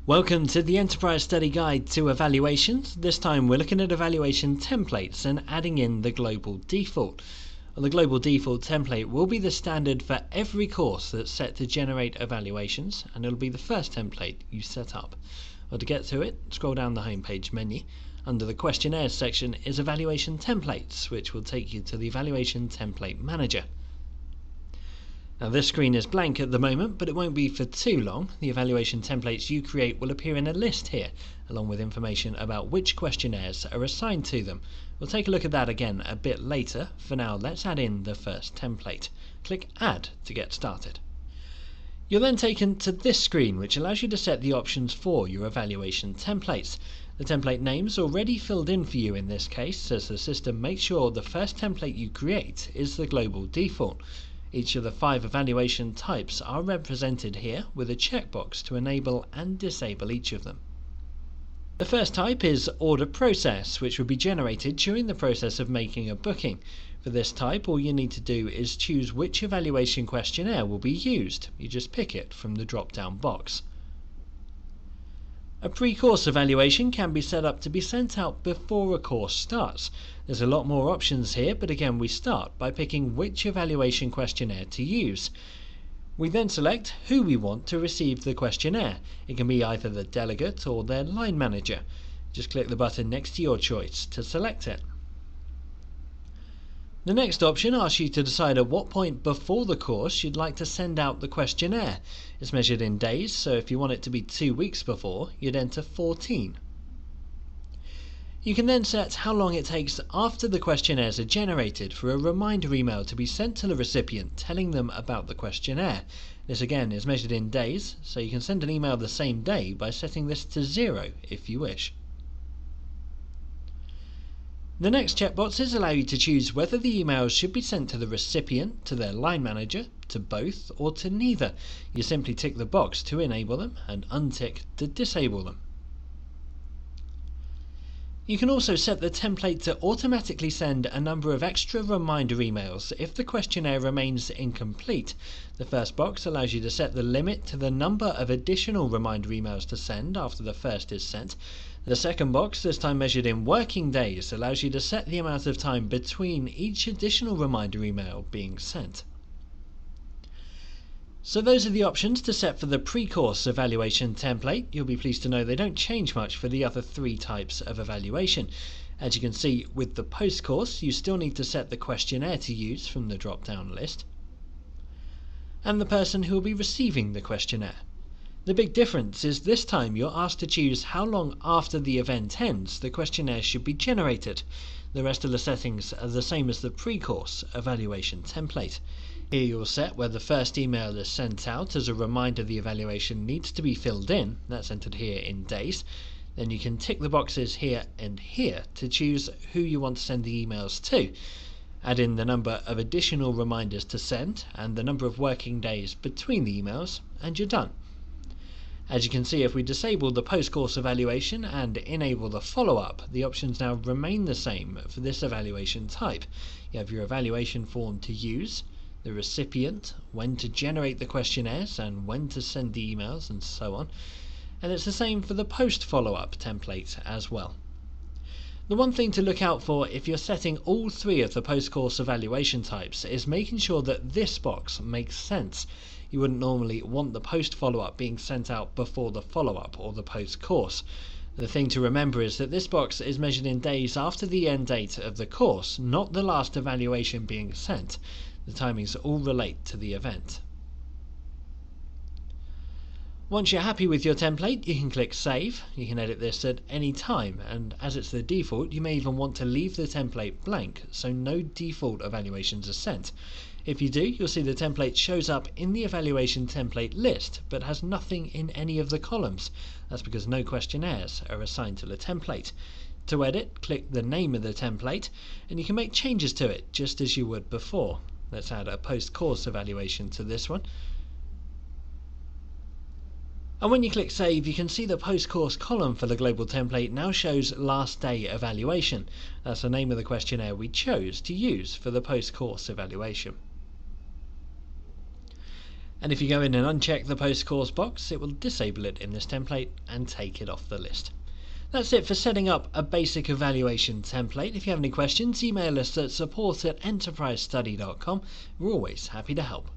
Welcome to the Enterprise Study Guide to Evaluations. This time we're looking at evaluation templates and adding in the global default. Well, the global default template will be the standard for every course that's set to generate evaluations, and it'll be the first template you set up. Well, to get to it, scroll down the homepage menu. Under the questionnaires section is evaluation templates, which will take you to the evaluation template manager. Now this screen is blank at the moment, but it won't be for too long. The evaluation templates you create will appear in a list here, along with information about which questionnaires are assigned to them. We'll take a look at that again a bit later. For now, let's add in the first template. Click Add to get started. You're then taken to this screen, which allows you to set the options for your evaluation templates. The template name's already filled in for you in this case, as the system makes sure the first template you create is the global default. Each of the 5 evaluation types are represented here with a checkbox to enable and disable each of them. The first type is order process, which will be generated during the process of making a booking. For this type, all you need to do is choose which evaluation questionnaire will be used. You just pick it from the drop-down box. A pre-course evaluation can be set up to be sent out before a course starts. There's a lot more options here, but again we start by picking which evaluation questionnaire to use. We then select who we want to receive the questionnaire. It can be either the delegate or their line manager. Just click the button next to your choice to select it. The next option asks you to decide at what point before the course you'd like to send out the questionnaire. It's measured in days, so if you want it to be 2 weeks before, you'd enter 14. You can then set how long it takes after the questionnaires are generated for a reminder email to be sent to the recipient telling them about the questionnaire. This again is measured in days, so you can send an email the same day by setting this to 0 if you wish. The next checkboxes allow you to choose whether the emails should be sent to the recipient, to their line manager, to both, or to neither. You simply tick the box to enable them and untick to disable them. You can also set the template to automatically send a number of extra reminder emails if the questionnaire remains incomplete. The first box allows you to set the limit to the number of additional reminder emails to send after the first is sent. The second box, this time measured in working days, allows you to set the amount of time between each additional reminder email being sent. So those are the options to set for the pre-course evaluation template. You'll be pleased to know they don't change much for the other 3 types of evaluation. As you can see with the post-course, you still need to set the questionnaire to use from the drop-down list, and the person who will be receiving the questionnaire. The big difference is this time you're asked to choose how long after the event ends the questionnaire should be generated. The rest of the settings are the same as the pre-course evaluation template. Here you'll set where the first email is sent out as a reminder the evaluation needs to be filled in. That's entered here in days. Then you can tick the boxes here and here to choose who you want to send the emails to. Add in the number of additional reminders to send and the number of working days between the emails, and you're done. As you can see, if we disable the post-course evaluation and enable the follow-up, the options now remain the same for this evaluation type. You have your evaluation form to use, the recipient, when to generate the questionnaires and when to send the emails, and so on. And it's the same for the post-follow-up template as well. The one thing to look out for if you're setting all 3 of the post-course evaluation types is making sure that this box makes sense. You wouldn't normally want the post-follow-up being sent out before the follow-up or the post-course. The thing to remember is that this box is measured in days after the end date of the course, not the last evaluation being sent. The timings all relate to the event. Once you're happy with your template, you can click Save. You can edit this at any time, and as it's the default, you may even want to leave the template blank, so no default evaluations are sent. If you do, you'll see the template shows up in the evaluation template list, but has nothing in any of the columns. That's because no questionnaires are assigned to the template. To edit, click the name of the template, and you can make changes to it just as you would before. Let's add a post-course evaluation to this one. And when you click Save, you can see the post-course column for the global template now shows Last Day Evaluation. That's the name of the questionnaire we chose to use for the post-course evaluation. And if you go in and uncheck the post-course box, it will disable it in this template and take it off the list. That's it for setting up a basic evaluation template. If you have any questions, email us at support@enterprisestudy.com. We're always happy to help.